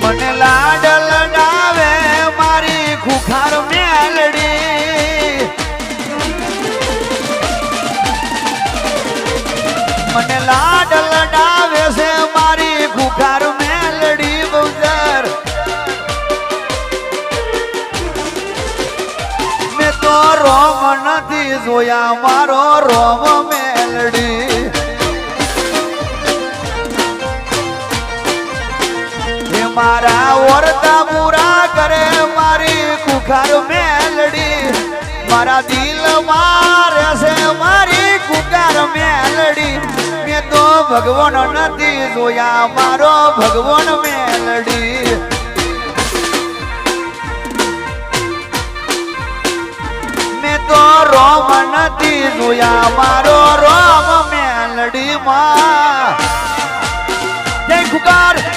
મને લાડ લડાવે મારી ખુખાર મેલડી મને લાડ લડાવે છે મારી ખુખાર મેલડી બહુદર મેં તો રોમ નથી જોયા મારો રોમ મેલડી મારા વર્તા પૂરા કરે મારી ખુખાર મેલડી મારા દિલ મારે છે મારી ખુખાર મેલડી મેં તો ભગવાન નથી જોયા મારો ભગવાન મેલડી મેં તો રોમ નથી જોયા મારો રોમ મેલડી માં જય ખુખાર